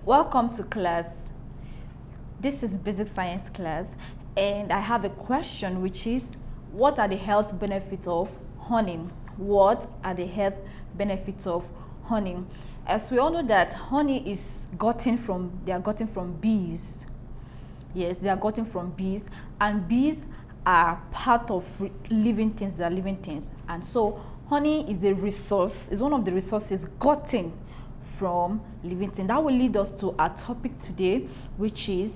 Welcome to class. This is basic science class, and I have a question, which is, what are the health benefits of honey? What are the health benefits of honey? As we all know that honey is gotten from bees. Yes, they are gotten from bees, and bees are part of living things. They are living things, and so honey is a resource. Is one of the resources gotten from living things. That will lead us to our topic today, which is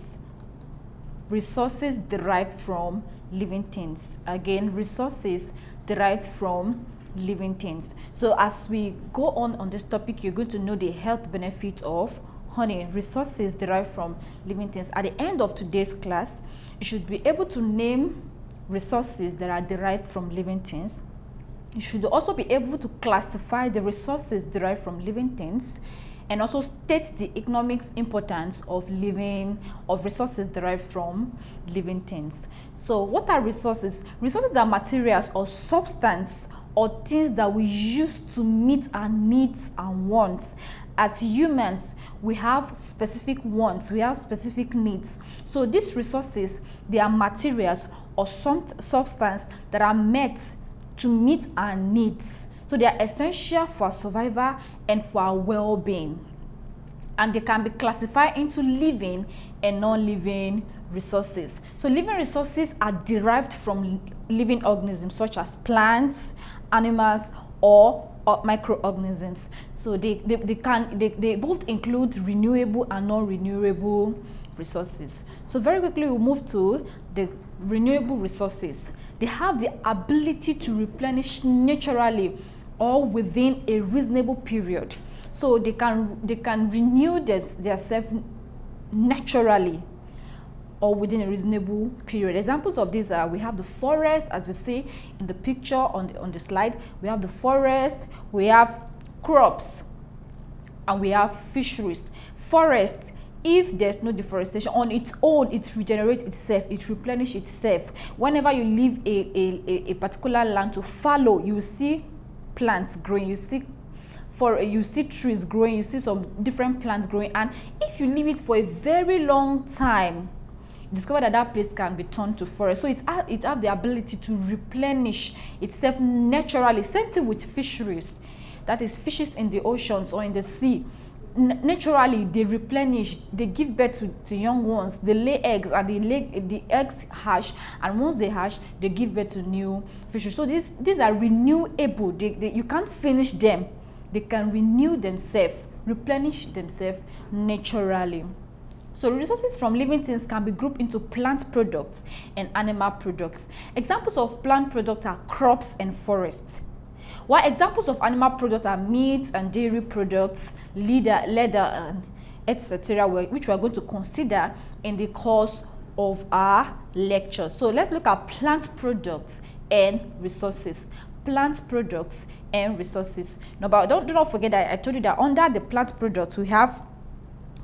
resources derived from living things. Again, resources derived from living things. So as we go on this topic, you're going to know the health benefit of honey, resources derived from living things. At the end of today's class, you should be able to name resources that are derived from living things. You should also be able to classify the resources derived from living things, and also state the economic importance of resources derived from living things. So what are resources? Resources are materials or substance or things that we use to meet our needs and wants. As humans, we have specific wants, we have specific needs. So these resources, they are materials or some substance that are met to meet our needs. So they are essential for survival and for our well-being. And they can be classified into living and non-living resources. So living resources are derived from living organisms such as plants, animals, or microorganisms. So they both include renewable and non-renewable resources. So very quickly we'll move to the renewable resources. They have the ability to replenish naturally or within a reasonable period. So they can renew themselves naturally or within a reasonable period. Examples of these are, we have the forest, as you see in the picture on the slide. We have the forest, we have crops, and we have fisheries. Forest, if there's no deforestation on its own, it regenerates itself, it replenishes itself. Whenever you leave a particular land to fallow, you see plants growing, you see trees growing, you see some different plants growing, and if you leave it for a very long time, you discover that place can be turned to forest. So it has the ability to replenish itself naturally. Same thing with fisheries, that is fishes in the oceans or in the sea. Naturally they replenish, they give birth to young ones, they lay eggs, and the eggs hatch, and once they hatch, they give birth to new fishes. So these are renewable. You can't finish them. They can renew themselves, replenish themselves naturally. So resources from living things can be grouped into plant products and animal products. Examples of plant products are crops and forests, while examples of animal products are meat and dairy products, leather, and etc., which we are going to consider in the course of our lecture. So let's look at plant products and resources. Plant products and resources. Now, but don't forget that I told you that under the plant products we have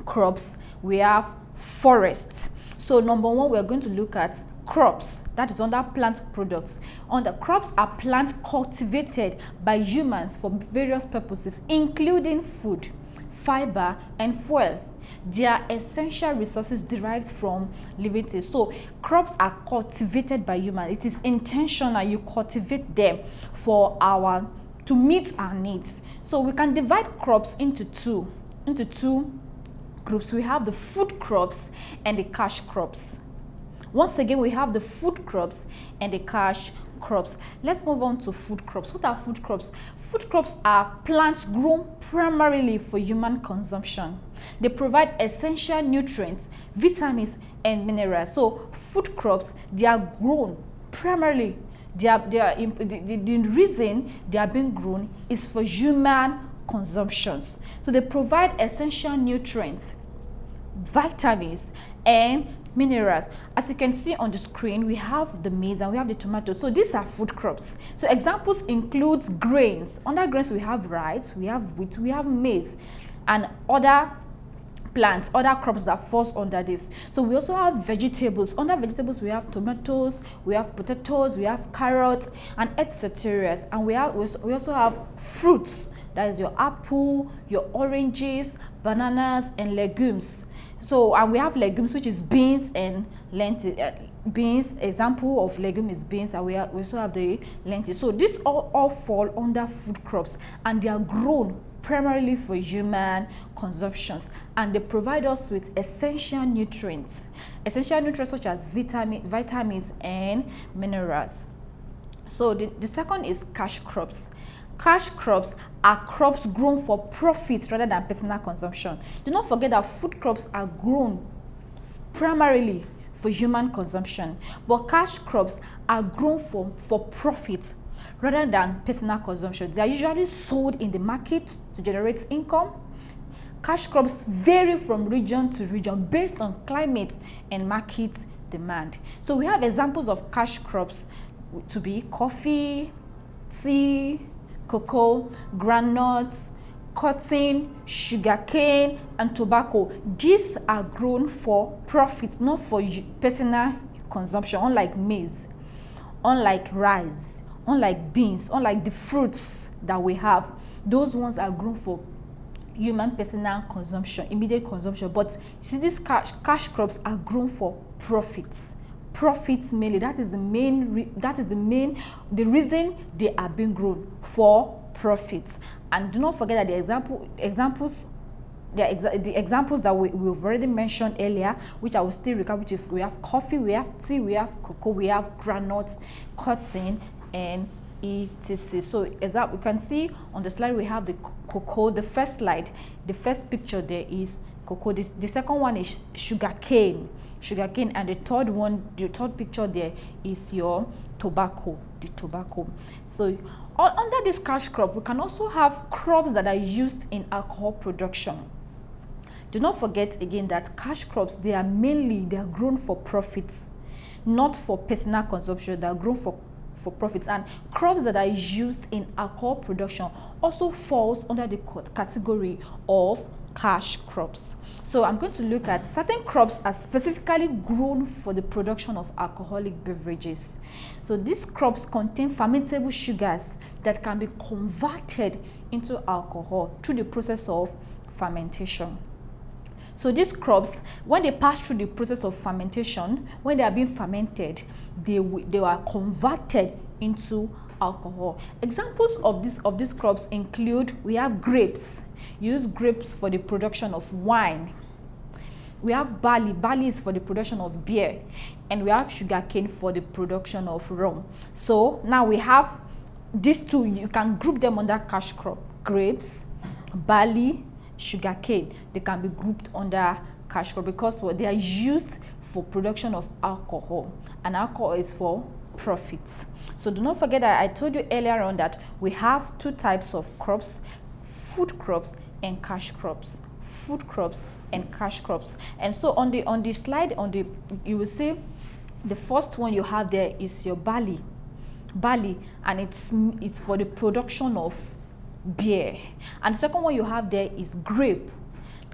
crops, we have forests. So number one, we are going to look at crops. That is under plant products. Under crops are plants cultivated by humans for various purposes, including food, fiber, and fuel. They are essential resources derived from living things. So crops are cultivated by humans. It is intentional. You cultivate them to meet our needs. So we can divide crops into two groups. We have the food crops and the cash crops. Once again, we have the food crops and the cash crops. Let's move on to food crops. What are food crops? Food crops are plants grown primarily for human consumption. They provide essential nutrients, vitamins, and minerals. So food crops, they are grown primarily. The reason they are being grown is for human consumptions. So they provide essential nutrients, vitamins, and minerals. As you can see on the screen, we have the maize and we have the tomatoes. So these are food crops. So examples includes grains. Under grains we have rice, we have wheat, we have maize, and other plants, other crops that falls under this. So we also have vegetables. Under vegetables we have tomatoes, we have potatoes, we have carrots, and etc. And we also have fruits That is your apple, your oranges, bananas, and legumes. So, and we have legumes, which is beans and lentils. Beans, example of legume is beans, and we also have the lentils. So these all fall under food crops, and they are grown primarily for human consumptions, and they provide us with essential nutrients such as vitamins and minerals. So the second is cash crops. Cash crops are crops grown for profits rather than personal consumption. Do not forget that food crops are grown primarily for human consumption, but cash crops are grown for profit rather than personal consumption. They are usually sold in the market to generate income. Cash crops vary from region to region based on climate and market demand. So we have examples of cash crops to be coffee, tea, cocoa, groundnuts, cotton, sugarcane, and tobacco. These are grown for profit, not for personal consumption, unlike maize, unlike rice, unlike beans, unlike the fruits that we have. Those ones are grown for human personal consumption, immediate consumption. But you see, these cash crops are grown for profits. Profits mainly. That is the reason they are being grown for profits. And do not forget that the examples that we've already mentioned earlier, which I will still recap, which is we have coffee, we have tea, we have cocoa, we have groundnuts, cotton, and etc. So as we can see on the slide, we have the cocoa. The first slide, the first picture there is cocoa. The second one is sugarcane, and the third picture there is your tobacco, the tobacco. So under this cash crop, we can also have crops that are used in alcohol production. Do not forget again that cash crops, they are grown for profits, not for personal consumption. They are grown for profits. And crops that are used in alcohol production also falls under the category of cash crops. So I'm going to look at certain crops are specifically grown for the production of alcoholic beverages. So these crops contain fermentable sugars that can be converted into alcohol through the process of fermentation. So these crops, when they pass through the process of fermentation, when they are being fermented, they are converted into alcohol. Examples of these crops include, we have grapes. Use grapes for the production of wine. We have barley. Barley is for the production of beer. And we have sugarcane for the production of rum. So now we have these two. You can group them under cash crop. Grapes, barley, sugarcane. They can be grouped under cash crop because they are used for production of alcohol. And alcohol is for profits. So do not forget that I told you earlier on that we have two types of crops: food crops and cash crops. Food crops and cash crops. And so on the slide, you will see the first one you have there is your barley, and it's for the production of beer. And the second one you have there is grape.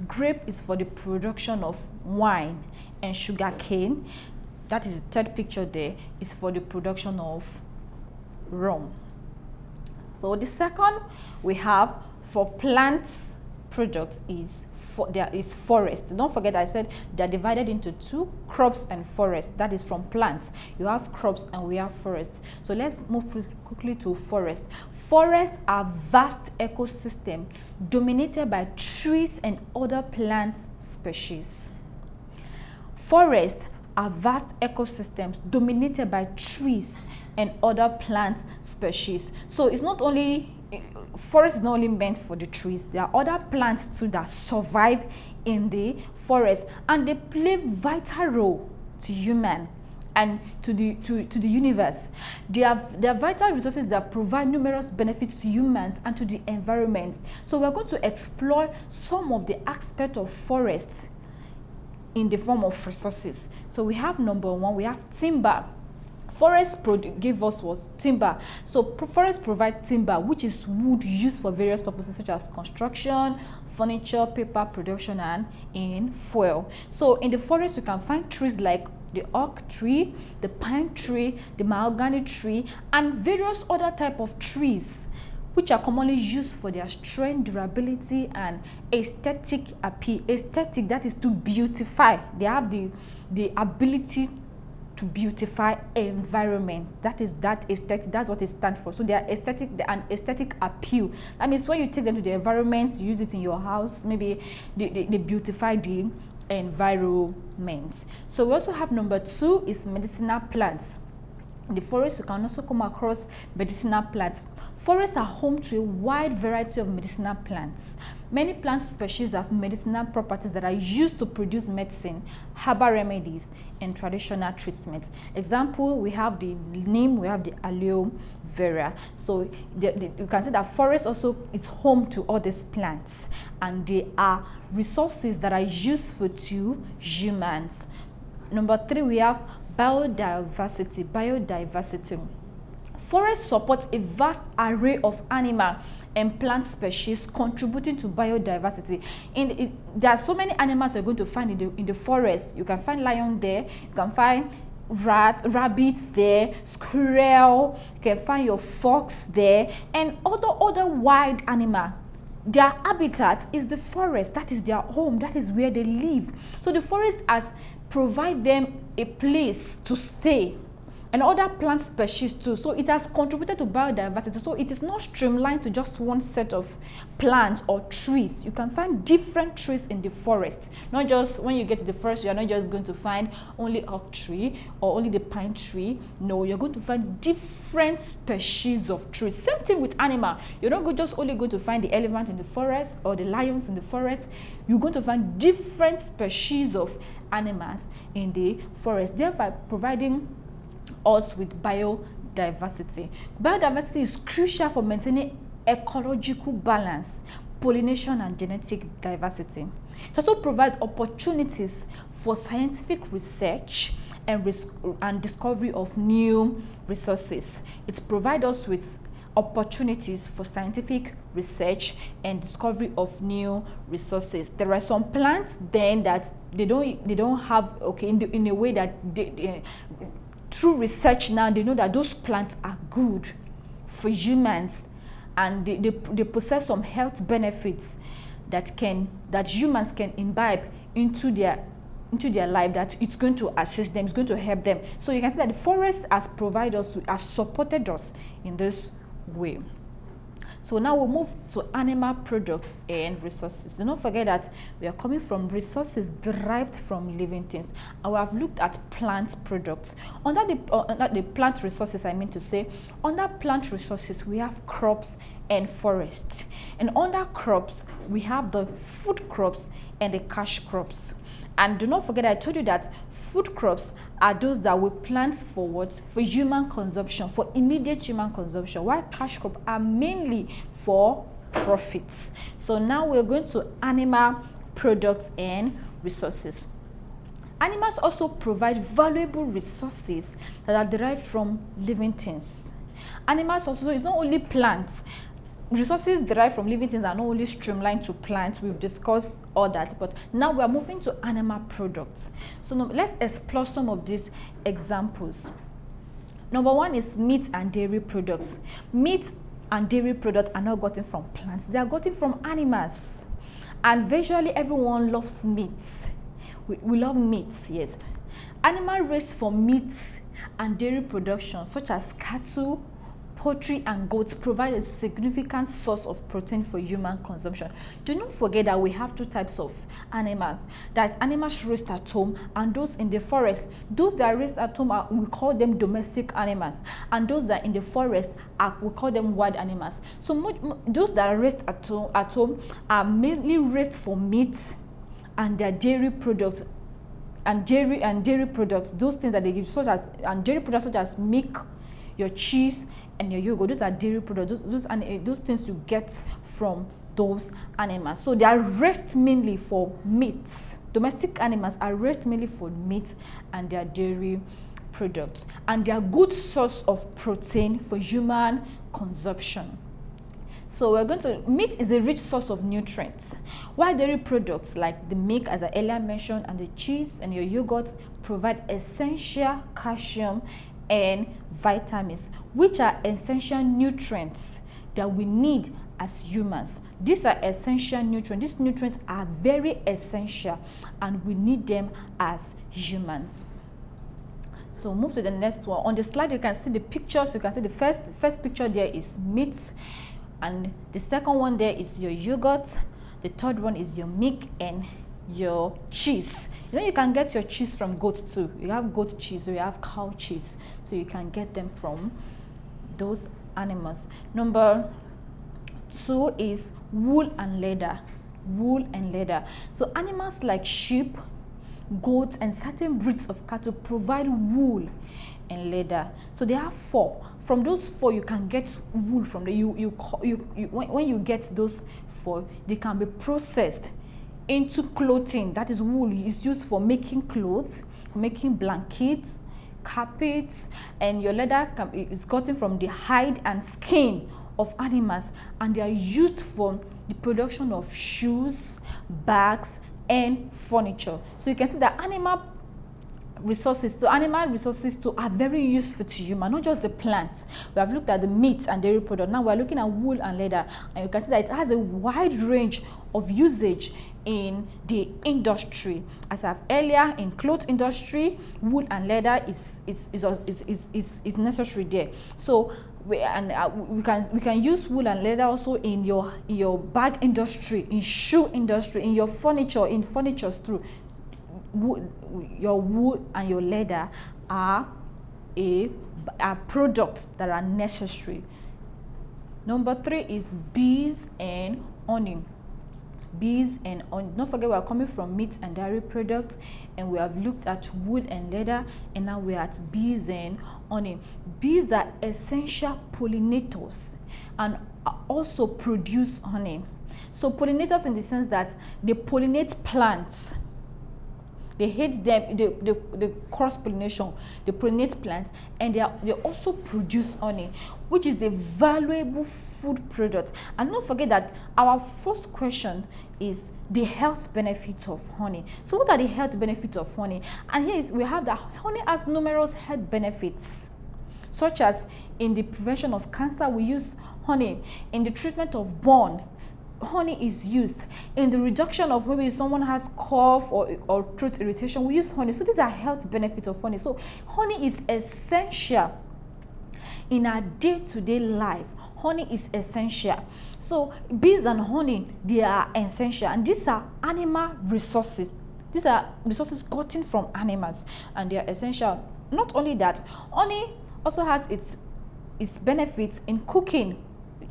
Grape is for the production of wine, and sugarcane, that is the third picture there, is for the production of rum. So the second we have for plants products is forest. Don't forget I said they are divided into two: crops and forest. That is from plants. You have crops and we have forests. So let's move quickly to forest. Forests are vast ecosystem dominated by trees and other plant species. Forests are vast ecosystems dominated by trees and other plant species. So it's not only forest is not only meant for the trees. There are other plants too that survive in the forest, and they play vital role to human and to the universe. They are vital resources that provide numerous benefits to humans and to the environment. So we're going to explore some of the aspects of forests in the form of resources. So we have number one, we have timber. Forests give us was timber. So forests provide timber, which is wood used for various purposes such as construction, furniture, paper production, and in fuel. So in the forest you can find trees like the oak tree, the pine tree, the mahogany tree, and various other type of trees which are commonly used for their strength, durability, and aesthetic appeal. Aesthetic, that is to beautify. They have the ability to beautify environment. That is that aesthetic. That's what it stands for. So they are aesthetic and aesthetic appeal. That means when you take them to the environment, you use it in your house. Maybe they beautify the environment. So we also have number 2 is medicinal plants. In the forest, you can also come across medicinal plants. Forests are home to a wide variety of medicinal plants. Many plant species have medicinal properties that are used to produce medicine, herbal remedies, and traditional treatments. Example, we have the neem, we have the aloe vera. So you can see that forest also is home to all these plants, and they are resources that are useful to humans. Number 3, we have biodiversity. Forests support a vast array of animal and plant species, contributing to biodiversity. There are so many animals you're going to find in the forest. You can find lion there, you can find rabbits there, squirrel, you can find your fox there, and other wild animal. Their habitat is the forest. That is their home. That is where they live. So the forest has provide them a place to stay, and other plant species too. So it has contributed to biodiversity. So it is not streamlined to just one set of plants or trees. You can find different trees in the forest. Not just when you get to the forest, you are not just going to find only oak tree or only the pine tree. No, you're going to find different species of trees. Same thing with animal. You're not just only going to find the elephant in the forest or the lions in the forest. You're going to find different species of animals in the forest, thereby providing us with biodiversity. Biodiversity is crucial for maintaining ecological balance, pollination, and genetic diversity. It also provides opportunities for scientific research and discovery of new resources. It provides us with opportunities for scientific research and discovery of new resources. There are some plants then that they don't have in a way that through research now they know that those plants are good for humans, and they possess some health benefits that humans can imbibe into their life, that it's going to assist them, it's going to help them. So you can see that the forest has supported us in this way. So now we'll move to animal products and resources. Do not forget that we are coming from resources derived from living things, and we have looked at plant products. Under the plant resources, I mean to say, under plant resources we have crops and forests, and under crops we have the food crops and the cash crops. And do not forget, I told you that food crops are those that we plant for what? For human consumption, for immediate human consumption, while cash crops are mainly for profits. So now we're going to animal products and resources. Animals also provide valuable resources that are derived from living things. Animals also, it's not only plants. Resources derived from living things are not only streamlined to plants. We've discussed all that, but now we are moving to animal products. So now let's explore some of these examples. Number 1 is meat and dairy products. Meat and dairy products are not gotten from plants, they are gotten from animals. And virtually everyone loves meat. We love meat, yes. Animal raised for meat and dairy production, such as cattle, poultry, and goats, provide a significant source of protein for human consumption. Do not forget that we have two types of animals. That's animals raised at home and those in the forest. Those that are raised at home, we call them domestic animals, and those that are in the forest, we call them wild animals. So those that are raised at home are mainly raised for meat and their dairy products. And dairy products, those things that they give, dairy products such as milk, your cheese, and your yogurt, those are dairy products. Those things you get from those animals. So they are raised mainly for meat. Domestic animals are raised mainly for meat and their dairy products, and they are good source of protein for human consumption. So meat is a rich source of nutrients, while dairy products like the milk, as I earlier mentioned, and the cheese and your yogurt provide essential calcium and vitamins, which are essential nutrients that we need as humans. These are essential nutrients. These nutrients are very essential and we need them as humans. So move to the next one. On the slide, you can see the pictures. You can see the first picture there is meat, and the second one there is your yogurt. The third one is your milk and your cheese. You can get your cheese from goat too. You have goat cheese or you have cow cheese, so you can get them from those animals. Number 2 is wool and leather. Wool and leather. So animals like sheep, goats, and certain breeds of cattle provide wool and leather. So they have 4. From those 4, you can get wool from the when you get those 4, they can be processed into clothing. That is, wool is used for making clothes, making blankets, carpets, and your leather is gotten from the hide and skin of animals, and they are used for the production of shoes, bags, and furniture. So you can see that animal resources too are very useful to human, not just the plants. We have looked at the meat and dairy product. Now we are looking at wool and leather, and you can see that it has a wide range of usage in the industry. As I've earlier, in cloth industry, wool and leather is necessary there. So we can use wool and leather also in your bag industry, in shoe industry, in your furniture, in furniture too. Your wool and your leather are products that are necessary. Number 3 is bees and honey. Bees and honey. Don't forget, we are coming from meat and dairy products, and we have looked at wool and leather, and now we are at bees and honey. Bees are essential pollinators and also produce honey. So pollinators in the sense that they pollinate plants. They hate them, they cross-pollination, they pollinate plants, and they also produce honey, which is a valuable food product. And don't forget that our first question is the health benefits of honey. So what are the health benefits of honey? And here we have that honey has numerous health benefits, such as in the prevention of cancer, we use honey. In the treatment of burn, honey is used. In the reduction of maybe someone has cough or throat irritation, we use honey. So these are health benefits of honey. So honey is essential in our day-to-day life. Honey is essential. So bees and honey, they are essential, and these are animal resources. These are resources gotten from animals, and they are essential. Not only that, honey also has its benefits in cooking.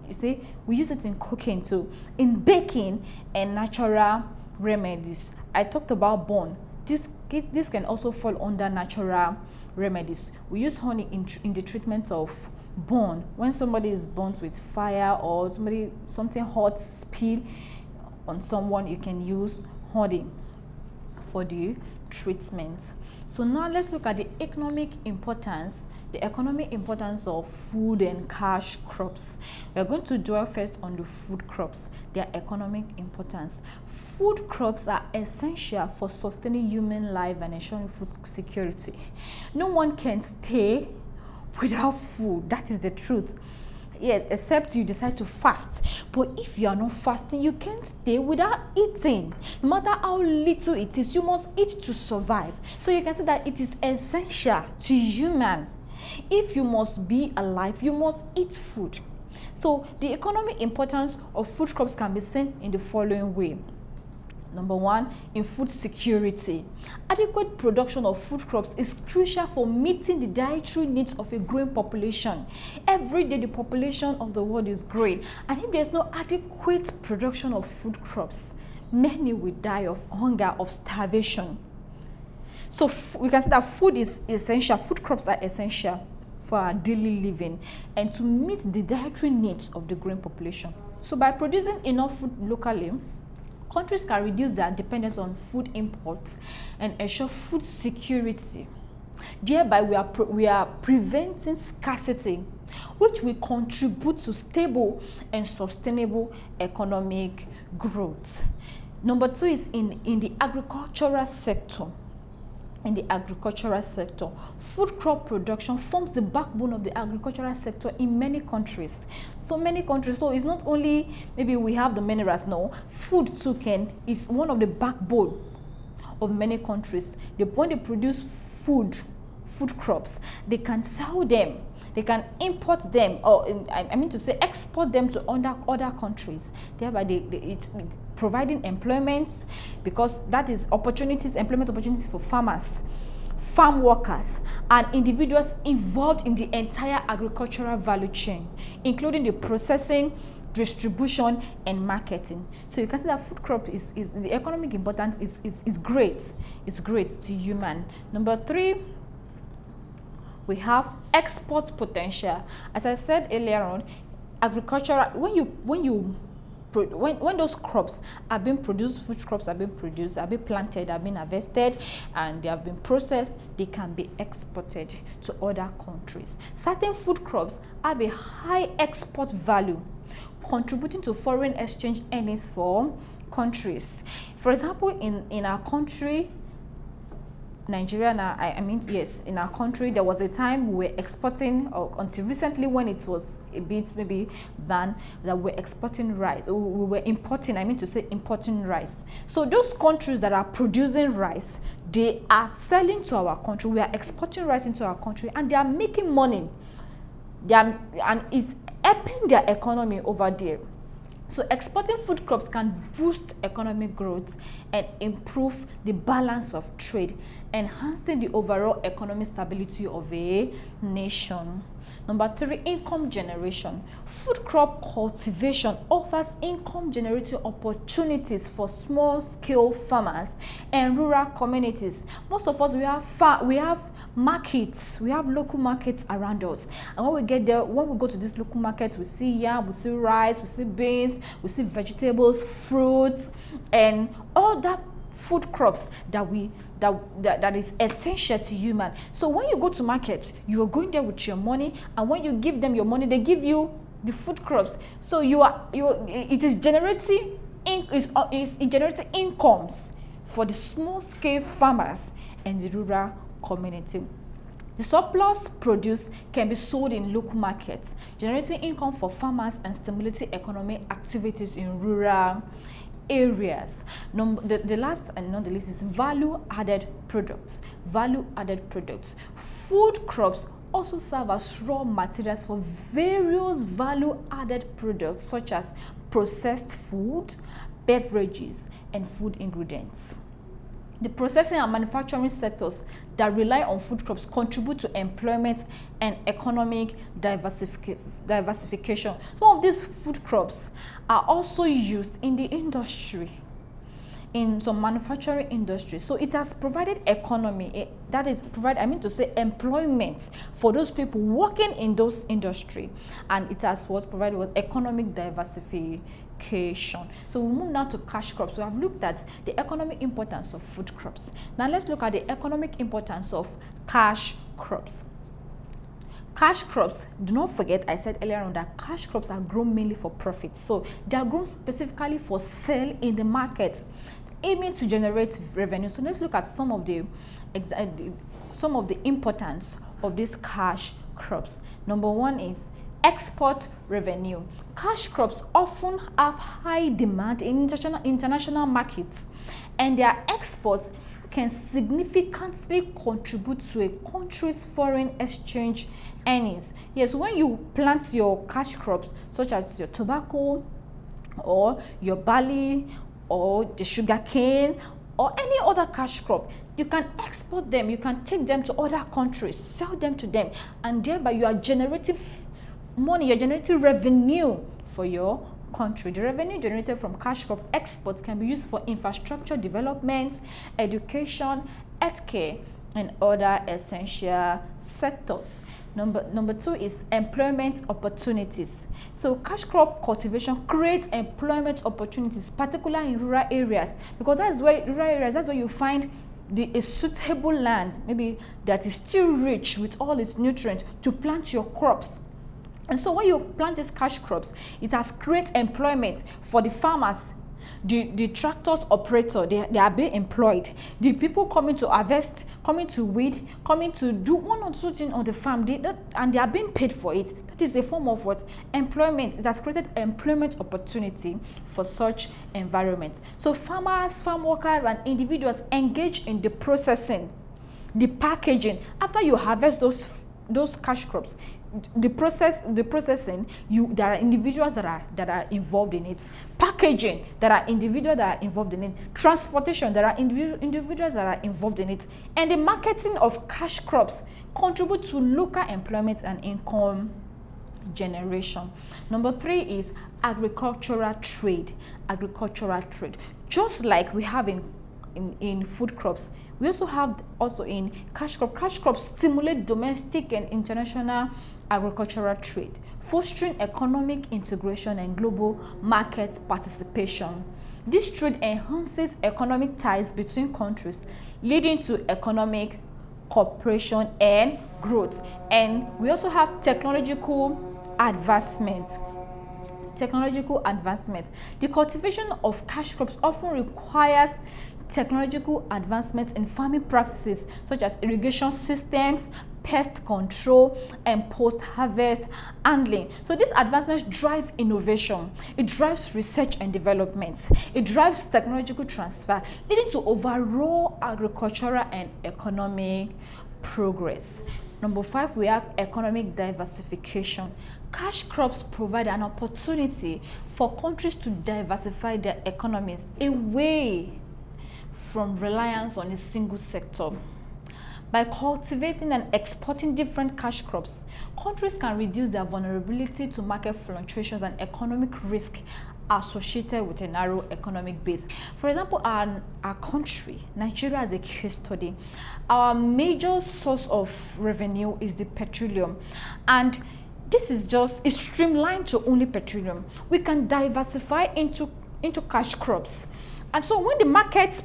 You see, we use it in cooking too, in baking and natural remedies. I talked about burn. This can also fall under natural remedies. We use honey in the treatment of burn. When somebody is burnt with fire or something hot spill on someone, you can use honey for the treatment. So now let's look at the economic importance of food and cash crops. We're going to dwell first on the food crops, their economic importance. Food crops are essential for sustaining human life and ensuring food security. No one can stay without food. That is the truth. Yes, except you decide to fast. But if you are not fasting, you can't stay without eating. No matter how little it is, you must eat to survive. So you can say that it is essential to human. If you must be alive, you must eat food. So the economic importance of food crops can be seen in the following way. Number 1, in food security. Adequate production of food crops is crucial for meeting the dietary needs of a growing population. Every day the population of the world is growing, and if there is no adequate production of food crops, many will die of hunger, of starvation. So we can say that food is essential. Food crops are essential for our daily living and to meet the dietary needs of the growing population. So by producing enough food locally, countries can reduce their dependence on food imports and ensure food security. Thereby, we are preventing scarcity, which will contribute to stable and sustainable economic growth. Number 2 is in the agricultural sector. in the agricultural sector. Food crop production forms the backbone of the agricultural sector in many countries. So many countries, so it's not only maybe we have the minerals, no, food too is one of the backbone of many countries. When they produce food crops, they can sell them, they can import them, or I mean to say export them to other countries, thereby it's providing employment, because that is employment opportunities for farmers, farm workers, and individuals involved in the entire agricultural value chain, including the processing, distribution, and marketing. So you can see that food crop is the economic importance is great. It's great to human. Number 3, we have export potential. As I said earlier on, agricultural, when those crops are being produced, food crops are being produced, are being planted, are being harvested, and they have been processed, they can be exported to other countries. Certain food crops have a high export value, contributing to foreign exchange earnings for countries. For example, in our country, Nigeria now, in our country, there was a time we were exporting, or until recently when it was a bit maybe banned, that we're exporting rice. We were importing, importing rice. So those countries that are producing rice, they are selling to our country. We are exporting rice into our country, and they are making money. And it's helping their economy over there. So exporting food crops can boost economic growth and improve the balance of trade, enhancing the overall economic stability of a nation. Number 3, income generation. Food crop cultivation offers income generating opportunities for small-scale farmers and rural communities. Most of us, we have markets, we have local markets around us, and when we get there, when we go to these local markets, we see yam, we see rice, we see beans, we see vegetables, fruits, and all that food crops that is essential to human. So when you go to market, you are going there with your money, and when you give them your money, they give you the food crops. So it is generating incomes for the small scale farmers and the rural community. The surplus produce can be sold in local markets, generating income for farmers and stimulating economic activities in rural areas. The last and not the least is value-added products. Value-added products. Food crops also serve as raw materials for various value-added products such as processed food, beverages, and food ingredients. The processing and manufacturing sectors that rely on food crops contribute to employment and economic diversification. Some of these food crops are also used in the industry, in some manufacturing industry. So it has provided employment for those people working in those industry, and it has provided with economic diversification. So we move now to cash crops. We have looked at the economic importance of food crops. Now let's look at the economic importance of cash crops. Cash crops, do not forget, I said earlier on that cash crops are grown mainly for profit. So they are grown specifically for sale in the market, aiming to generate revenue. So let's look at some of the importance of these cash crops. Number 1 is export revenue. Cash crops often have high demand in international markets, and their exports can significantly contribute to a country's foreign exchange earnings. Yes, when you plant your cash crops, such as your tobacco or your barley or the sugar cane or any other cash crop, you can export them, you can take them to other countries, sell them to them, and thereby you are generating money, you're generating revenue for your country. The revenue generated from cash crop exports can be used for infrastructure development, education, healthcare, and other essential sectors. Number 2 is employment opportunities. So cash crop cultivation creates employment opportunities, particularly in rural areas, because that's where you find a suitable land, maybe that is still rich with all its nutrients, to plant your crops. And so when you plant these cash crops, it has created employment for the farmers The tractors operator, they are being employed. The people coming to harvest, coming to weed, coming to do one or two things on the farm, and they are being paid for it. That is a form of what? Employment. It has created employment opportunity for such environments. So farmers, farm workers, and individuals engage in the processing, the packaging. After you harvest those cash crops, the processing, there are individuals that are involved in it. Packaging, there are individuals that are involved in it. Transportation, there are individuals that are involved in it. And the marketing of cash crops contribute to local employment and income generation. Number 3 is agricultural trade. Just like we have in food crops, we also have in cash crops. Cash crops stimulate domestic and international agricultural trade, fostering economic integration and global market participation. This trade enhances economic ties between countries, leading to economic cooperation and growth. And we also have technological advancement. The cultivation of cash crops often requires technological advancements in farming practices such as irrigation systems, pest control, and post-harvest handling. So these advancements drive innovation, it drives research and development, it drives technological transfer, leading to overall agricultural and economic progress. Number 5, we have economic diversification. Cash crops provide an opportunity for countries to diversify their economies away from reliance on a single sector. By cultivating and exporting different cash crops, countries can reduce their vulnerability to market fluctuations and economic risk associated with a narrow economic base. For example, our country, Nigeria, as a case study, our major source of revenue is the petroleum, and this is streamlined to only petroleum. We can diversify into cash crops, and so when the market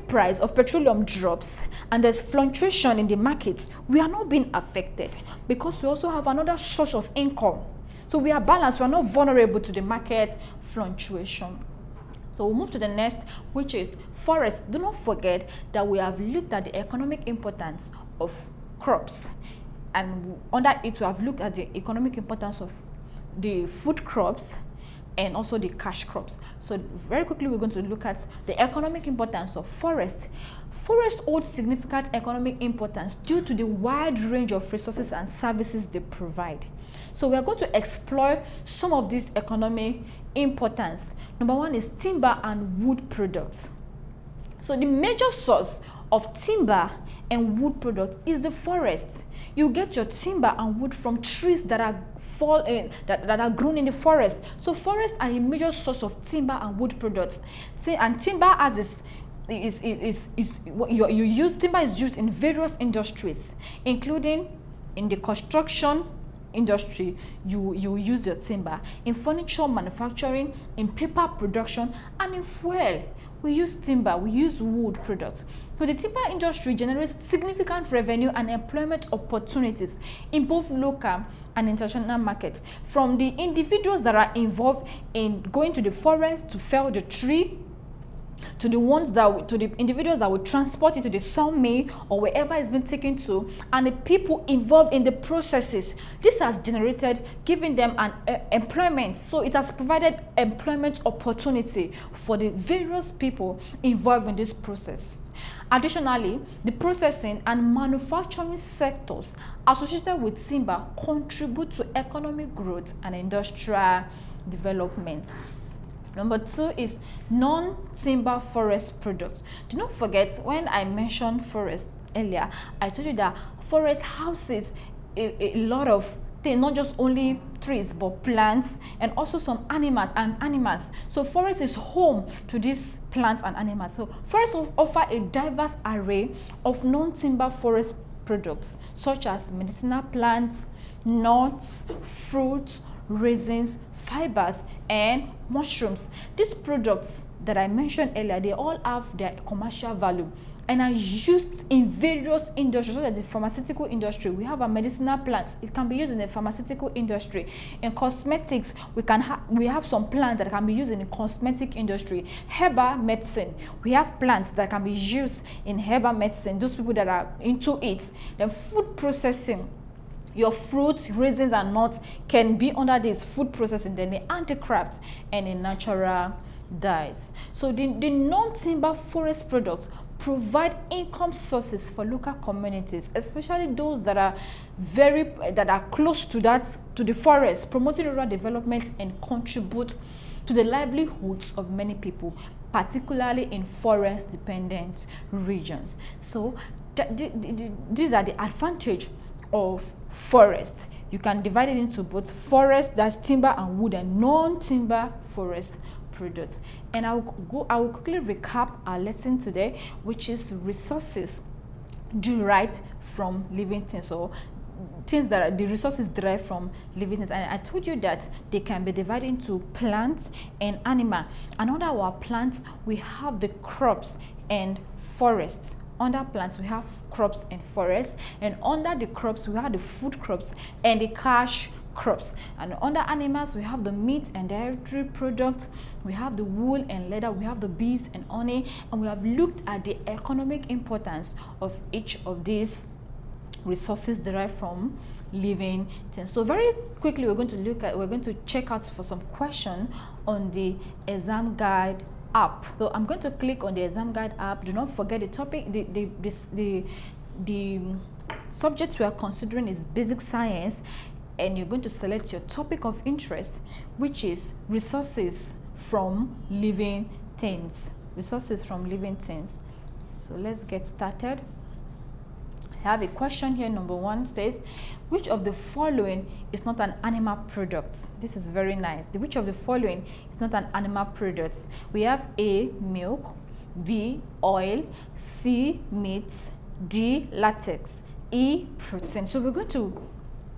price of petroleum drops and there's fluctuation in the market, we are not being affected because we also have another source of income. So we are balanced, we are not vulnerable to the market fluctuation. So we'll move to the next, which is forest. Do not forget that we have looked at the economic importance of crops, and under it we have looked at the economic importance of the food crops and also the cash crops. So very quickly we're going to look at the economic importance of forest. Forest holds significant economic importance due to the wide range of resources and services they provide. So we are going to explore some of these economic importance. Number 1 is timber and wood products. So the major source of timber and wood products is the forest. You get your timber and wood from trees that are that are grown in the forest. So forests are a major source of timber and wood products. And timber timber is used in various industries, including in the construction industry. You use your timber in furniture manufacturing, in paper production, and in fuel. We use timber, we use wood products. So the timber industry generates significant revenue and employment opportunities in both local and international markets, from the individuals that are involved in going to the forest to fell the tree, to the individuals that will transport it to the sawmill or wherever it's been taken to, and the people involved in the processes. This has generated, giving them an employment. So it has provided employment opportunity for the various people involved in this process. Additionally, the processing and manufacturing sectors associated with timber contribute to economic growth and industrial development. Number 2 is non-timber forest products. Do not forget, when I mentioned forest earlier, I told you that forest houses a lot of things, not just only trees, but plants and also some animals. So forest is home to these plants and animals. So forests offer a diverse array of non-timber forest products, such as medicinal plants, nuts, fruits, resins, fibers, and mushrooms. These products that I mentioned earlier, they all have their commercial value and are used in various industries, such as the pharmaceutical industry. We have our medicinal plants. It can be used in the pharmaceutical industry. In cosmetics, we have some plants that can be used in the cosmetic industry. Herbal medicine, we have plants that can be used in herbal medicine, those people that are into it. Then food processing, your fruits, raisins, and nuts can be under this food processing. Then the handicrafts and the natural dyes. So the non-timber forest products provide income sources for local communities, especially those that are close to the forest, promoting rural development and contribute to the livelihoods of many people, particularly in forest dependent regions. So these are the advantage of forest. You can divide it into both forest, that's timber and wood, and non-timber forest products. And I will quickly recap our lesson today, which is resources derived from living things, or things that are the resources derived from living things. And I told you that they can be divided into plants and animal. And under our plants, we have the crops and forests. Under plants, we have crops and forests, and under the crops, we have the food crops and the cash crops. And under animals, we have the meat and dairy products, we have the wool and leather, we have the bees and honey, and we have looked at the economic importance of each of these resources derived from living things. So very quickly, we're going to check out for some question on the ExamGuide app. So I'm going to click on the ExamGuide app. Do not forget the topic, the subject we are considering is basic science, and you're going to select your topic of interest, which is resources from living things. Resources from living things. So let's get started. I have a question here. Number 1 says, which of the following is not an animal product? This is very nice. Which of the following is not an animal product? We have A, milk, B, oil, C, meat, D, latex, E, protein. So we're going to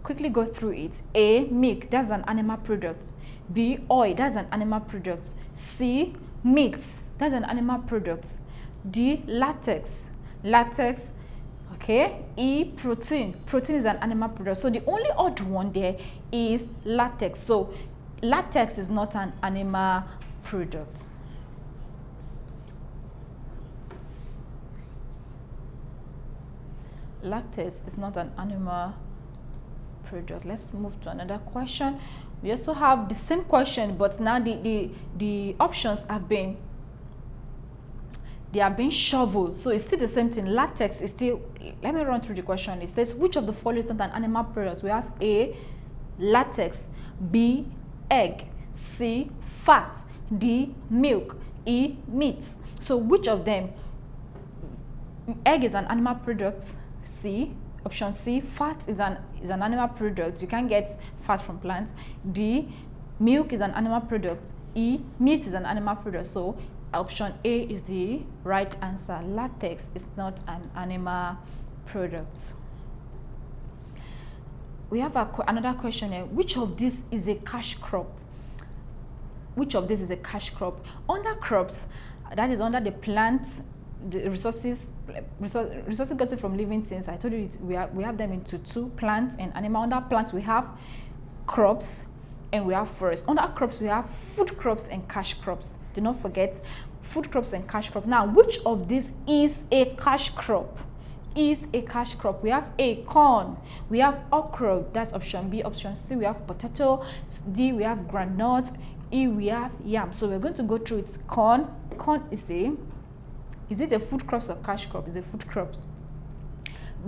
quickly go through it. A, milk, that's an animal product. B, oil, that's an animal product. C, meat, that's an animal product. D, latex, okay. E, protein is an animal product. So the only odd one there is latex. So latex is not an animal product. Latex is not an animal product. Let's move to another question. We also have the same question, but now the options have been shoveled. So it's still the same thing. Latex is still, let me run through the question. It says, which of the following is not an animal product? We have A, latex, B, egg, C, fat, D, milk, E, meat. So which of them? Egg is an animal product. C, option C, fat is an animal product. You can't get fat from plants. D, milk is an animal product. E, meat is an animal product. So option A is the right answer. Latex is not an animal product. We have another question here. Which of this is a cash crop? Which of this is a cash crop? Under crops, that is under the plants, the resources gotten from living things. I told you we have them into 2, plants and animal. Under plants, we have crops and we have forests. Under crops, we have food crops and cash crops. Do not forget food crops and cash crop. Now, which of these is a cash crop? We have A, corn. We have okra. That's option B. Option C, we have potato. D, we have groundnut. E, we have yam. So we're going to go through it. Corn is it a food crops or cash crop? It's a food crops.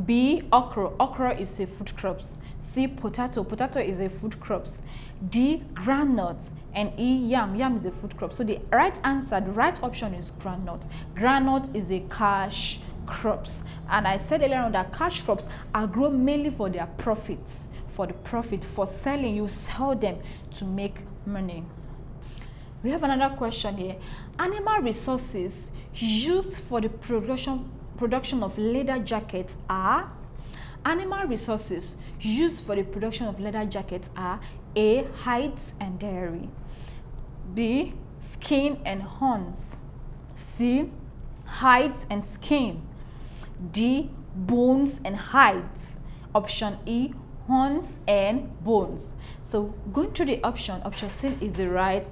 B, okra is a food crops. C, potato is a food crops. D, groundnut, and E, yam is a food crop. So the right answer, the right option is groundnut is a cash crops. And I said earlier on that cash crops are grown mainly for their profits, for selling. You sell them to make money. We have another question here. Animal resources used for the production of leather jackets are A, hides and dairy, B, skin and horns, C, hides and skin. D, bones and hides. Option E, horns and bones. So going through the option C is the right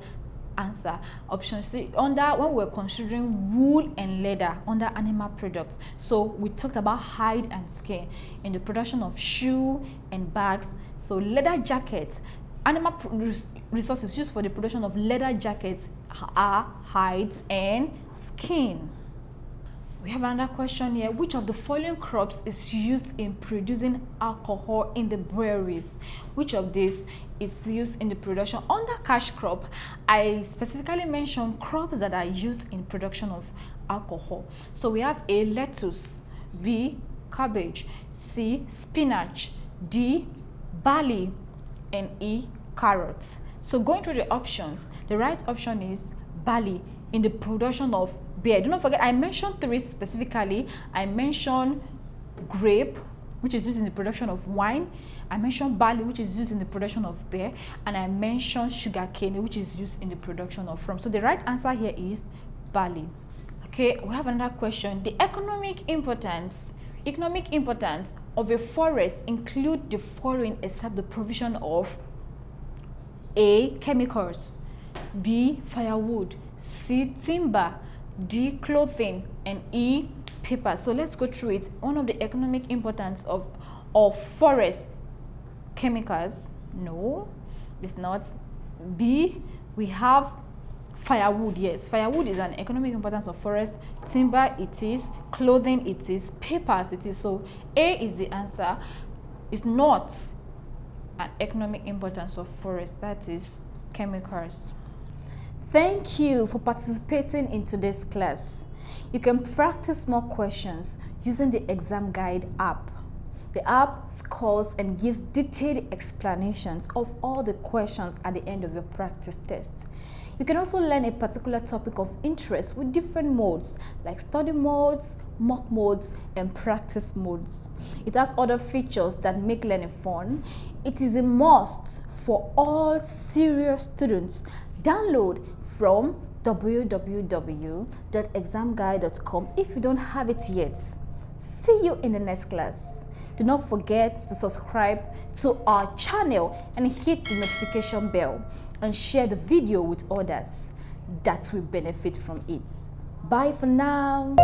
answer. Option C, under when we're considering wool and leather under animal products, so we talked about hide and skin in the production of shoe and bags. So leather jackets, animal resources used for the production of leather jackets are hides and skin. We have another question here. Which of the following crops is used in producing alcohol in the breweries? Which of these is used in the production? Under cash crop, I specifically mentioned crops that are used in production of alcohol. So we have A, lettuce, B, cabbage, C, spinach, D, barley, and E, carrots. So going through the options, the right option is barley in the production of beer. Do not forget, I mentioned three specifically. I mentioned grape, which is used in the production of wine. I mentioned barley, which is used in the production of beer. And I mentioned sugarcane, which is used in the production of rum. So the right answer here is barley. Okay, we have another question. The economic importance of a forest include the following except the provision of A, chemicals, B, firewood, C, timber, D, clothing, and E, paper. So let's go through it. One of the economic importance of forest, chemicals. No, it's not. B, we have firewood. Yes, firewood is an economic importance of forest. Timber, it is. Clothing, it is. Papers, it is. So A is the answer. It's not an economic importance of forest. That is chemicals. Thank you for participating in today's class. You can practice more questions using the ExamGuide app. The app scores and gives detailed explanations of all the questions at the end of your practice test. You can also learn a particular topic of interest with different modes like study modes, mock modes, and practice modes. It has other features that make learning fun. It is a must for all serious students. Download from www.examguide.com if you don't have it yet. See you in the next class. Do not forget to subscribe to our channel and hit the notification bell and share the video with others that will benefit from it. Bye for now.